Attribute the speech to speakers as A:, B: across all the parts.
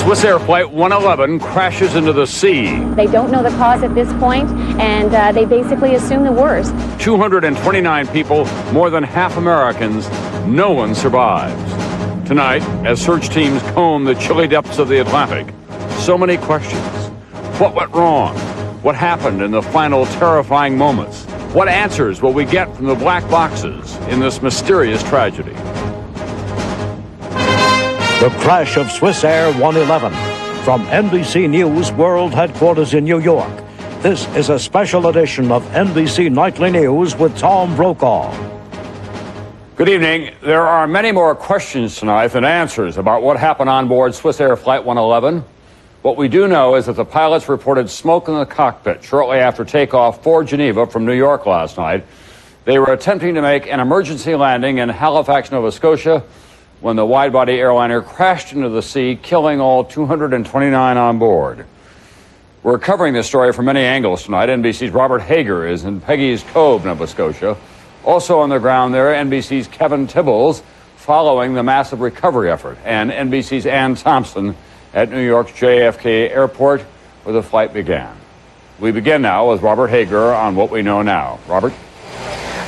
A: Swissair Flight 111 crashes into the sea.
B: They don't know the cause at this point, and they basically assume the worst.
A: 229 people, more than half Americans. No one survives. Tonight, as search teams comb the chilly depths of the Atlantic, so many questions. What went wrong? What happened in the final terrifying moments? What answers will we get from the black boxes in this mysterious tragedy?
C: The crash of Swissair 111 from NBC News World Headquarters in New York. This is a special edition of NBC Nightly News with Tom Brokaw.
A: Good evening. There are many more questions tonight than answers about what happened on board Swissair Flight 111. What we do know is that the pilots reported smoke in the cockpit shortly after takeoff for Geneva from New York last night. They were attempting to make an emergency landing in Halifax, Nova Scotia, when the wide-body airliner crashed into the sea, killing all 229 on board. We're covering this story from many angles tonight. NBC's Robert Hager is in Peggy's Cove, Nova Scotia. Also on the ground there, NBC's Kevin Tibbles, following the massive recovery effort, and NBC's Ann Thompson at New York's JFK Airport, where the flight began. We begin now with Robert Hager on what we know now. Robert?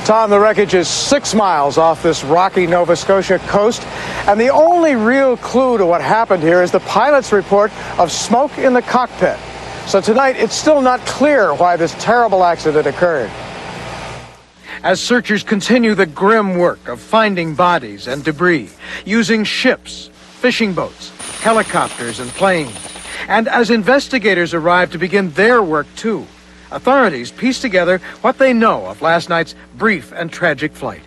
D: Tom, the wreckage is 6 miles off this rocky Nova Scotia coast, and the only real clue to what happened here is the pilot's report of smoke in the cockpit. So tonight, it's still not clear why this terrible accident occurred. As searchers continue the grim work of finding bodies and debris, using ships, fishing boats, helicopters, and planes, and as investigators arrive to begin their work too, authorities piece together what they know of last night's brief and tragic flight.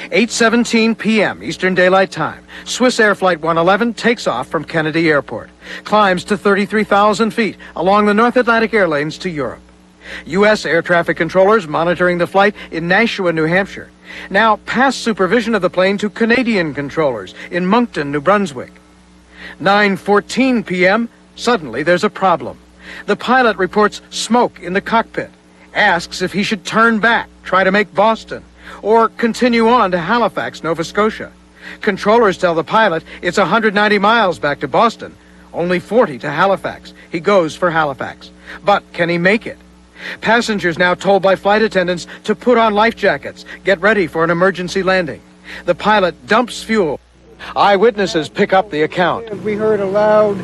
D: 8:17 p.m. Eastern Daylight Time, Swissair Flight 111 takes off from Kennedy Airport, climbs to 33,000 feet along the North Atlantic air lanes to Europe. U.S. air traffic controllers monitoring the flight in Nashua, New Hampshire, now pass supervision of the plane to Canadian controllers in Moncton, New Brunswick. 9:14 p.m., suddenly there's a problem. The pilot reports smoke in the cockpit, asks if he should turn back, try to make Boston, or continue on to Halifax, Nova Scotia. Controllers tell the pilot it's 190 miles back to Boston, only 40 to Halifax. He goes for Halifax. But can he make it? Passengers now told by flight attendants to put on life jackets, get ready for an emergency landing. The pilot dumps fuel. Eyewitnesses pick up the account.
E: We heard a loud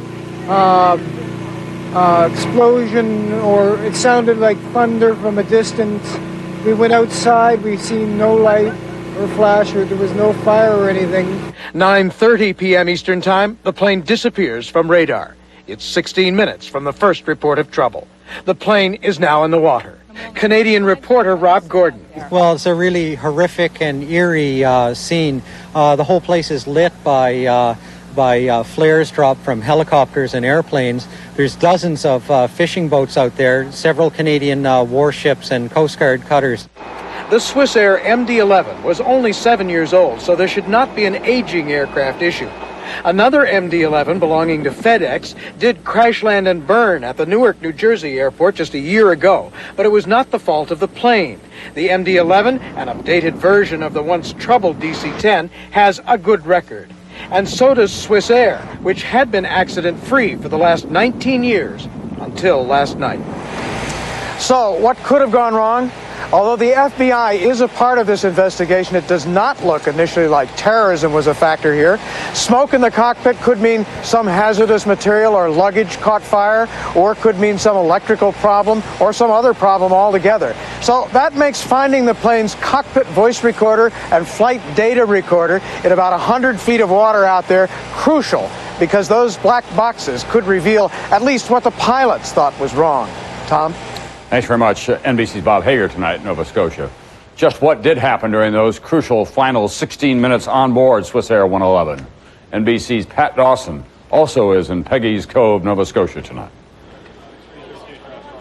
E: explosion, or it sounded like thunder from a distance. We went outside, we seen no light or flash, or there was no fire or anything.
D: 9:30 p.m. Eastern Time, the plane disappears from radar. It's 16 minutes from the first report of trouble. The plane is now in the water. Canadian reporter Rob Gordon.
F: Well, it's a really horrific and eerie scene. The whole place is lit by flares dropped from helicopters and airplanes. There's dozens of fishing boats out there, several Canadian warships and Coast Guard cutters.
D: The Swissair MD-11 was only 7 years old, so there should not be an aging aircraft issue. Another MD-11 belonging to FedEx did crash land and burn at the Newark, New Jersey airport just a year ago, but it was not the fault of the plane. The MD-11, an updated version of the once troubled DC-10, has a good record. And so does Swissair, which had been accident-free for the last 19 years, until last night. So, what could have gone wrong? Although the FBI is a part of this investigation, it does not look initially like terrorism was a factor here. Smoke in the cockpit could mean some hazardous material or luggage caught fire, or could mean some electrical problem or some other problem altogether. So that makes finding the plane's cockpit voice recorder and flight data recorder in about 100 feet of water out there crucial, because those black boxes could reveal at least what the pilots thought was wrong. Tom?
A: Thanks very much. NBC's Bob Hager tonight in Nova Scotia. Just what did happen during those crucial final 16 minutes on board Swissair 111? NBC's Pat Dawson also is in Peggy's Cove, Nova Scotia tonight.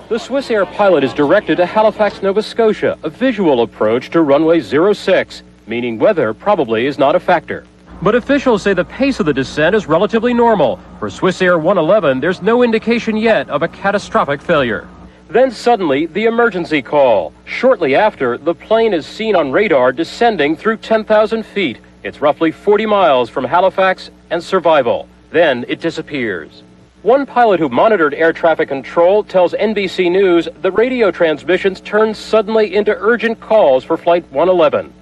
G: The Swissair pilot is directed to Halifax, Nova Scotia, a visual approach to runway 06, meaning weather probably is not a factor. But officials say the pace of the descent is relatively normal. For Swissair 111, there's no indication yet of a catastrophic failure. Then suddenly, the emergency call. Shortly after, the plane is seen on radar descending through 10,000 feet. It's roughly 40 miles from Halifax and survival. Then it disappears. One pilot who monitored air traffic control tells NBC News the radio transmissions turned suddenly into urgent calls for Flight 111.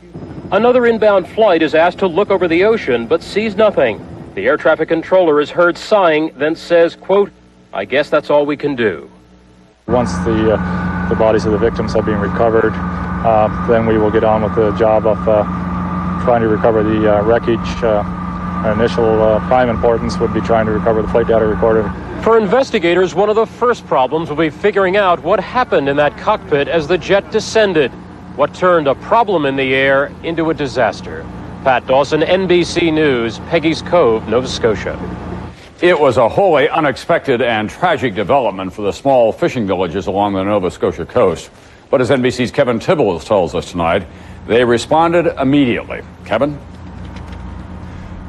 G: Another inbound flight is asked to look over the ocean but sees nothing. The air traffic controller is heard sighing, then says, quote, "I guess that's all we can do."
H: Once the bodies of the victims have been recovered, then we will get on with the job of trying to recover the wreckage. Our initial prime importance would be trying to recover the flight data recorder.
G: For investigators, one of the first problems will be figuring out what happened in that cockpit as the jet descended. What turned a problem in the air into a disaster. Pat Dawson, NBC News, Peggy's Cove, Nova Scotia.
A: It was a wholly unexpected and tragic development for the small fishing villages along the Nova Scotia coast. But as NBC's Kevin Tibbles tells us tonight, they responded immediately. Kevin?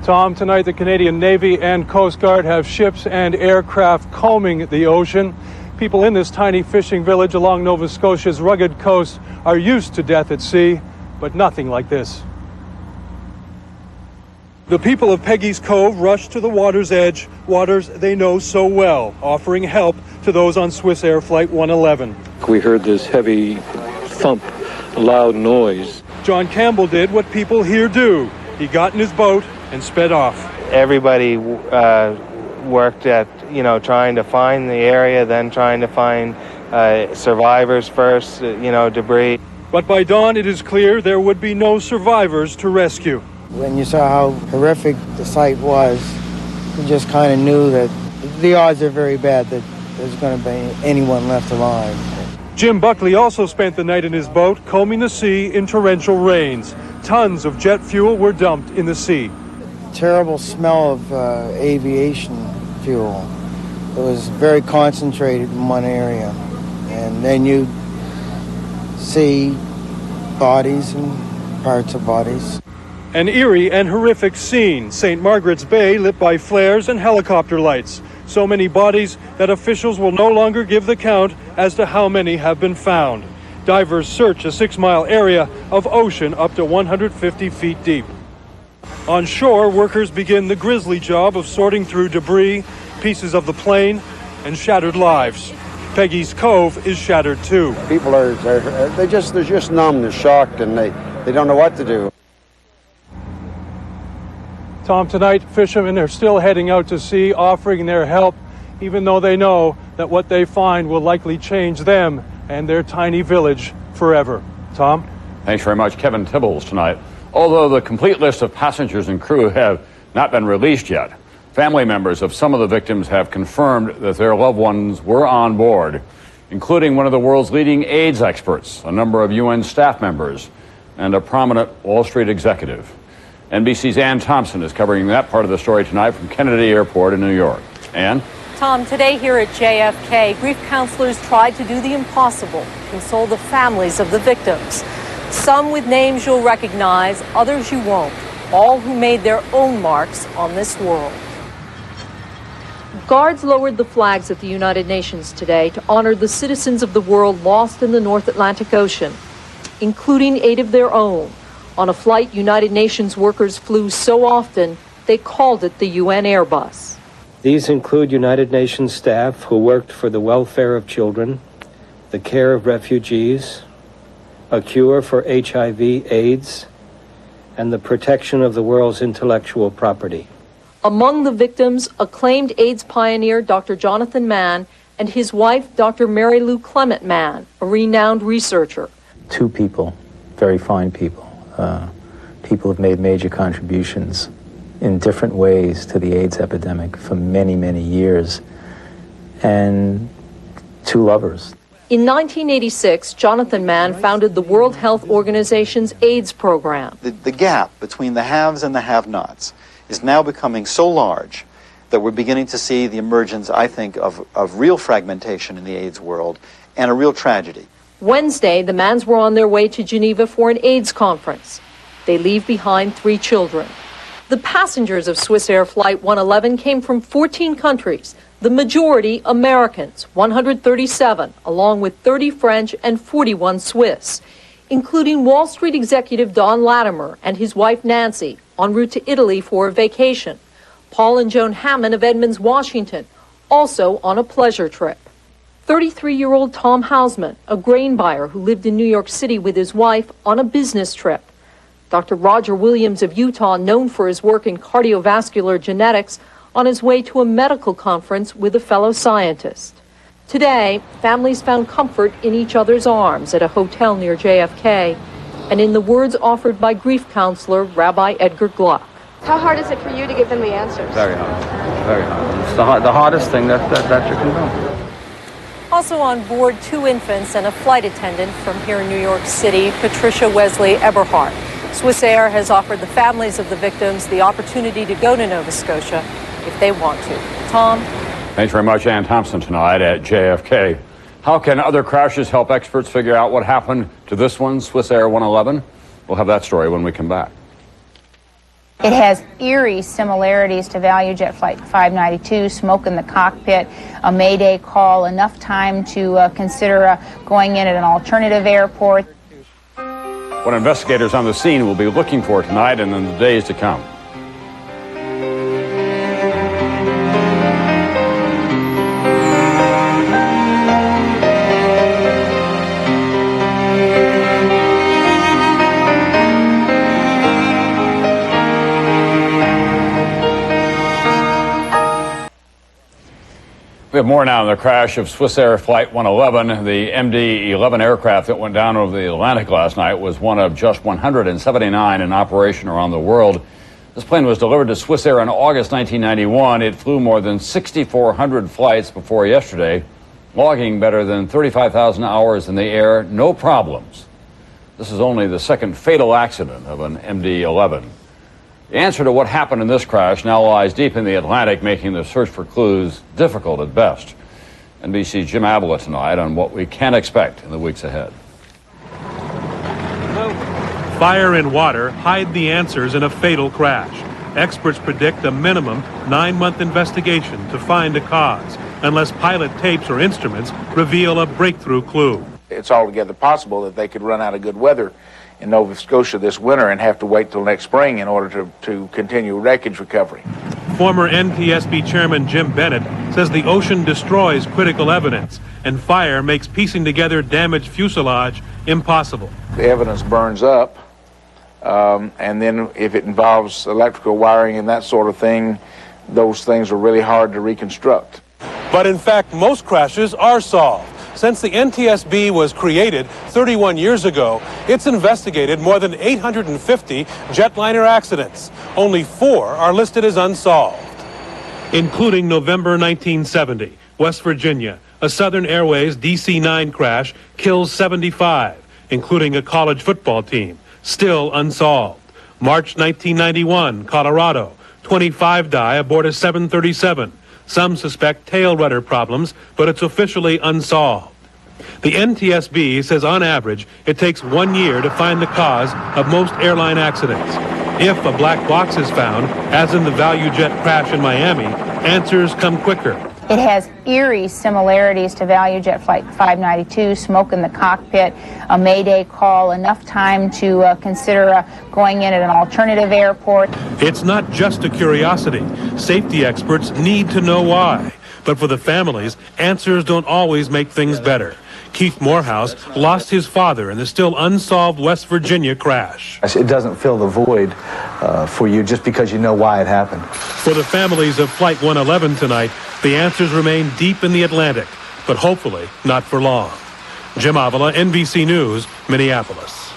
I: Tom, tonight the Canadian Navy and Coast Guard have ships and aircraft combing the ocean. People in this tiny fishing village along Nova Scotia's rugged coast are used to death at sea, but nothing like this. The people of Peggy's Cove rush to the water's edge, waters they know so well, offering help to those on Swissair Flight 111.
J: We heard this heavy thump, loud noise.
I: John Campbell did what people here do. He got in his boat and sped off.
K: Everybody worked at, trying to find the area, then trying to find survivors first, debris.
I: But by dawn, it is clear there would be no survivors to rescue.
E: When you saw how horrific the sight was, you just kind of knew that the odds are very bad that there's going to be anyone left alive.
I: Jim Buckley also spent the night in his boat, combing the sea in torrential rains. Tons of jet fuel were dumped in the sea.
E: Terrible smell of aviation fuel. It was very concentrated in one area. And then you see bodies and parts of bodies.
I: An eerie and horrific scene, St. Margaret's Bay lit by flares and helicopter lights. So many bodies that officials will no longer give the count as to how many have been found. Divers search a 6-mile area of ocean up to 150 feet deep. On shore, workers begin the grisly job of sorting through debris, pieces of the plane, and shattered lives. Peggy's Cove is shattered too.
L: People they're just numb, they're shocked, and they don't know what to do.
I: Tom, tonight fishermen are still heading out to sea, offering their help, even though they know that what they find will likely change them and their tiny village forever. Tom?
A: Thanks very much, Kevin Tibbles, tonight. Although the complete list of passengers and crew have not been released yet, family members of some of the victims have confirmed that their loved ones were on board, including one of the world's leading AIDS experts, a number of UN staff members, and a prominent Wall Street executive. NBC's Ann Thompson is covering that part of the story tonight from Kennedy Airport in New York. Ann?
M: Tom, today here at JFK, grief counselors tried to do the impossible, console the families of the victims. Some with names you'll recognize, others you won't, all who made their own marks on this world. Guards lowered the flags at the United Nations today to honor the citizens of the world lost in the North Atlantic Ocean, including 8 of their own, on a flight United Nations workers flew so often they called it the UN Airbus.
N: These include United Nations staff who worked for the welfare of children, the care of refugees, a cure for HIV/AIDS, and the protection of the world's intellectual property.
M: Among the victims, acclaimed AIDS pioneer Dr. Jonathan Mann and his wife, Dr. Mary Lou Clement Mann, a renowned researcher.
N: 2 people, very fine people. People have made major contributions in different ways to the AIDS epidemic for many, many years. And 2 lovers.
M: In 1986, Jonathan Mann founded the World Health Organization's AIDS program.
O: The gap between the haves and the have-nots is now becoming so large that we're beginning to see the emergence, I think, of real fragmentation in the AIDS world and a real tragedy.
M: Wednesday, the Manns were on their way to Geneva for an AIDS conference. They leave behind 3 children. The passengers of Swissair Flight 111 came from 14 countries, the majority Americans, 137, along with 30 French and 41 Swiss, including Wall Street executive Don Latimer and his wife Nancy, en route to Italy for a vacation. Paul and Joan Hammond of Edmonds, Washington, also on a pleasure trip. 33-year-old Tom Hausman, a grain buyer who lived in New York City with his wife on a business trip. Dr. Roger Williams of Utah, known for his work in cardiovascular genetics, on his way to a medical conference with a fellow scientist. Today, families found comfort in each other's arms at a hotel near JFK, and in the words offered by grief counselor Rabbi Edgar Gluck.
B: How hard is it for you to give them the answers?
P: Very hard, very hard. It's the hardest thing that you can do.
M: Also on board, 2 infants and a flight attendant from here in New York City, Patricia Wesley Eberhardt. Swissair has offered the families of the victims the opportunity to go to Nova Scotia if they want to. Tom?
A: Thanks very much, Ann Thompson, tonight at JFK. How can other crashes help experts figure out what happened to this one, Swissair 111? We'll have that story when we come back.
Q: It has eerie similarities to ValueJet Flight 592, smoke in the cockpit, a mayday call, enough time to consider going in at an alternative airport.
A: What investigators on the scene will be looking for tonight and in the days to come. We have more now on the crash of Swissair Flight 111. The MD-11 aircraft that went down over the Atlantic last night was one of just 179 in operation around the world. This plane was delivered to Swissair in August 1991. It flew more than 6,400 flights before yesterday, logging better than 35,000 hours in the air, no problems. This is only the second fatal accident of an MD-11. The answer to what happened in this crash now lies deep in the Atlantic, making the search for clues difficult at best. NBC's Jim Avila tonight on what we can expect in the weeks ahead.
I: Fire and water hide the answers in a fatal crash. Experts predict a minimum 9-month investigation to find a cause, unless pilot tapes or instruments reveal a breakthrough clue.
R: It's altogether possible that they could run out of good weather in Nova Scotia this winter and have to wait till next spring in order to continue wreckage recovery.
I: Former NTSB Chairman Jim Bennett says the ocean destroys critical evidence, and fire makes piecing together damaged fuselage impossible.
R: The evidence burns up, and then if it involves electrical wiring and that sort of thing, those things are really hard to reconstruct.
I: But in fact, most crashes are solved. Since the NTSB was created 31 years ago, it's investigated more than 850 jetliner accidents. Only 4 are listed as unsolved, including November 1970, West Virginia. A Southern Airways DC-9 crash kills 75, including a college football team, still unsolved. March 1991, Colorado, 25 die aboard a 737. Some suspect tail rudder problems, but it's officially unsolved. The NTSB says on average it takes 1 year to find the cause of most airline accidents. If a black box is found, as in the ValueJet crash in Miami, answers come quicker.
Q: It has eerie similarities to ValueJet Flight 592, smoke in the cockpit, a mayday call, enough time to consider going in at an alternative airport.
I: It's not just a curiosity. Safety experts need to know why. But for the families, answers don't always make things better. Keith Morehouse lost his father in the still unsolved West Virginia crash.
S: It doesn't fill the void for you just because you know why it happened.
I: For the families of Flight 111 tonight, the answers remain deep in the Atlantic, but hopefully not for long. Jim Avila, NBC News, Minneapolis.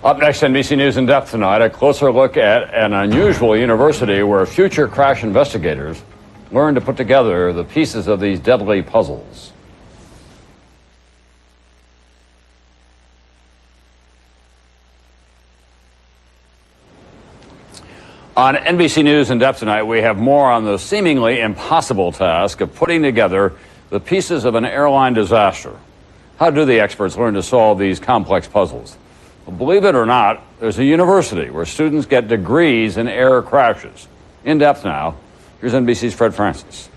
A: Up next, NBC News in depth tonight, a closer look at an unusual university where future crash investigators learn to put together the pieces of these deadly puzzles. On NBC News in depth tonight, we have more on the seemingly impossible task of putting together the pieces of an airline disaster. How do the experts learn to solve these complex puzzles? Well, believe it or not, there's a university where students get degrees in air crashes. In depth now, here's NBC's Fred Francis.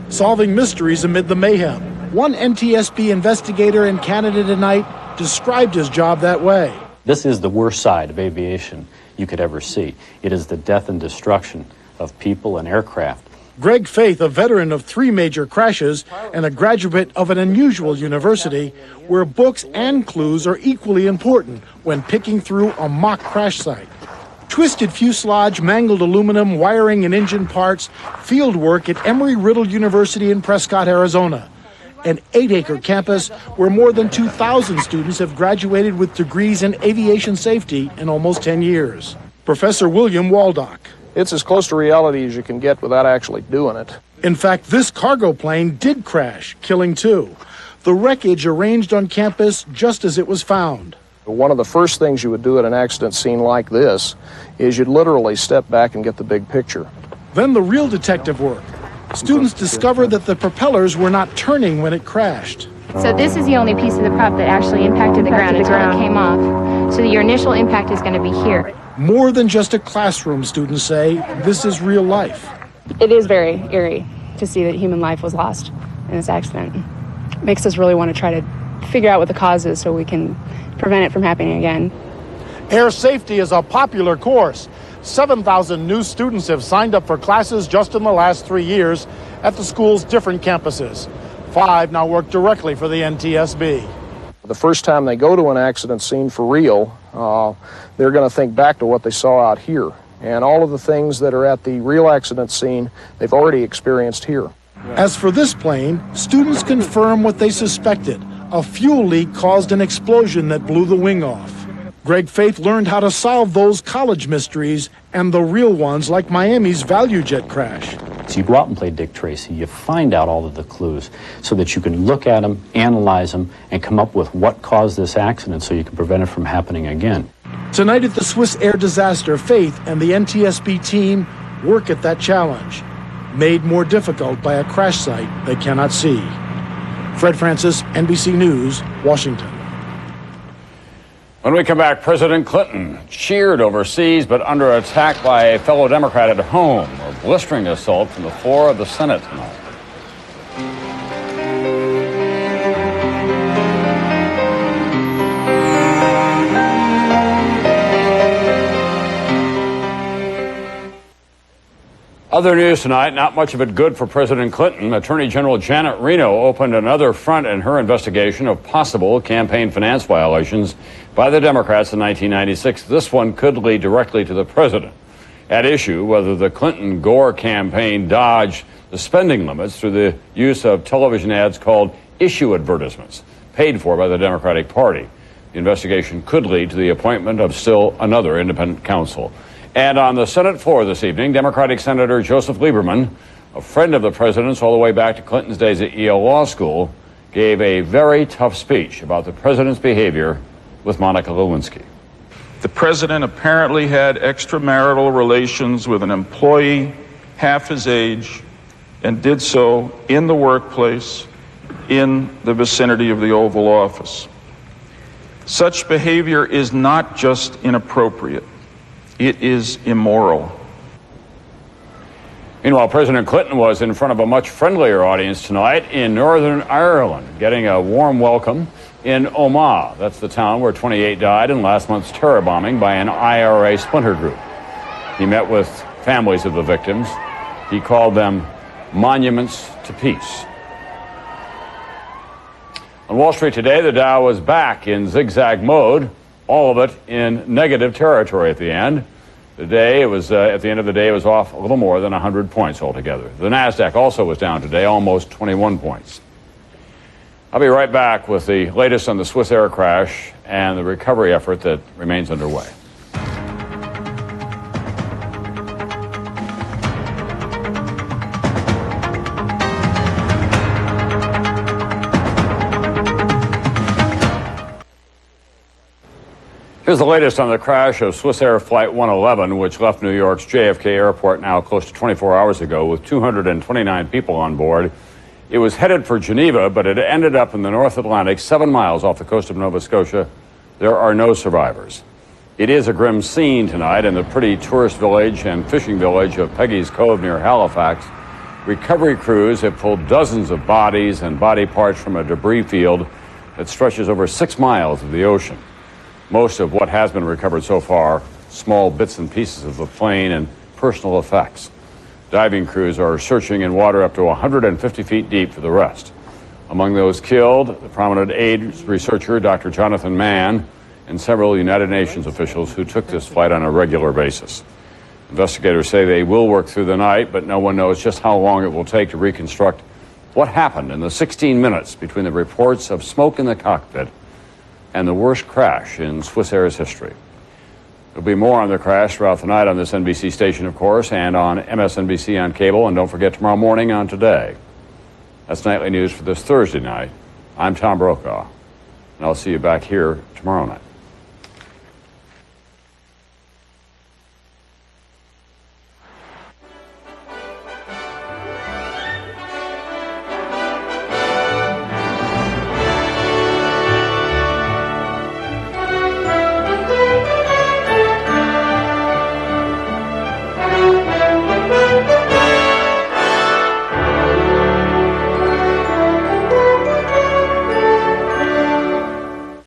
T: Solving mysteries amid the mayhem. One NTSB investigator in Canada tonight described his job that way.
U: This is the worst side of aviation you could ever see. It is the death and destruction of people and aircraft.
T: Greg Faith, a veteran of 3 major crashes and a graduate of an unusual university, where books and clues are equally important when picking through a mock crash site. Twisted fuselage, mangled aluminum, wiring and engine parts, field work at Emory-Riddle University in Prescott, Arizona. An 8-acre campus where more than 2,000 students have graduated with degrees in aviation safety in almost 10 years. Professor William Waldock.
C: It's as close to reality as you can get without actually doing it.
T: In fact, this cargo plane did crash, killing 2. The wreckage arranged on campus just as it was found.
C: One of the first things you would do at an accident scene like this is you'd literally step back and get the big picture.
T: Then the real detective work. Students discovered that the propellers were not turning when it crashed.
B: So this is the only piece of the prop that actually impacted the ground until it came off. So your initial impact is going to be here.
T: More than just a classroom, students say. This is real life.
V: It is very eerie to see that human life was lost in this accident. It makes us really want to try to figure out what the cause is so we can prevent it from happening again.
T: Air safety is a popular course. 7,000 new students have signed up for classes just in the last 3 years at the school's different campuses. 5 now work directly for the NTSB.
C: The first time they go to an accident scene for real, they're going to think back to what they saw out here. And all of the things that are at the real accident scene, they've already experienced here.
T: As for this plane, students confirm what they suspected. A fuel leak caused an explosion that blew the wing off. Greg Faith learned how to solve those college mysteries and the real ones like Miami's ValueJet crash.
U: So you go out and play Dick Tracy. You find out all of the clues so that you can look at them, analyze them, and come up with what caused this accident so you can prevent it from happening again.
T: Tonight at the Swissair disaster, Faith and the NTSB team work at that challenge, made more difficult by a crash site they cannot see. Fred Francis, NBC News, Washington.
A: When we come back, President Clinton cheered overseas but under attack by a fellow Democrat at home. A blistering assault from the floor of the Senate tonight. Other news tonight, not much of it good for President Clinton. Attorney General Janet Reno opened another front in her investigation of possible campaign finance violations by the Democrats in 1996. This one could lead directly to the president. At issue, whether the Clinton-Gore campaign dodged the spending limits through the use of television ads called issue advertisements, paid for by the Democratic Party. The investigation could lead to the appointment of still another independent counsel. And on the Senate floor this evening, Democratic Senator Joseph Lieberman, a friend of the president's all the way back to Clinton's days at Yale Law School, gave a very tough speech about the president's behavior with Monica Lewinsky.
W: The president apparently had extramarital relations with an employee half his age and did so in the workplace in the vicinity of the Oval Office. Such behavior is not just inappropriate. It is immoral.
A: Meanwhile, President Clinton was in front of a much friendlier audience tonight in Northern Ireland, getting a warm welcome in Omagh. That's the town where 28 died in last month's terror bombing by an IRA splinter group. He met with families of the victims. He called them monuments to peace. On Wall Street today, the Dow was back in zigzag mode, all of it in negative territory at the end. At the end of the day, it was off a little more than 100 points altogether. The NASDAQ also was down today, almost 21 points. I'll be right back with the latest on the Swissair crash and the recovery effort that remains underway. Here's the latest on the crash of Swissair Flight 111, which left New York's JFK Airport now close to 24 hours ago with 229 people on board. It was headed for Geneva, but it ended up in the North Atlantic, 7 miles off the coast of Nova Scotia. There are no survivors. It is a grim scene tonight in the pretty tourist village and fishing village of Peggy's Cove near Halifax. Recovery crews have pulled dozens of bodies and body parts from a debris field that stretches over 6 miles of the ocean. Most of what has been recovered so far, small bits and pieces of the plane and personal effects. Diving crews are searching in water up to 150 feet deep for the rest. Among those killed, the prominent AIDS researcher Dr. Jonathan Mann and several United Nations officials who took this flight on a regular basis. Investigators say they will work through the night, but no one knows just how long it will take to reconstruct what happened in the 16 minutes between the reports of smoke in the cockpit and the worst crash in Swissair's history. There'll be more on the crash throughout the night on this NBC station, of course, and on MSNBC on cable, and don't forget tomorrow morning on Today. That's Nightly News for this Thursday night. I'm Tom Brokaw, and I'll see you back here tomorrow night.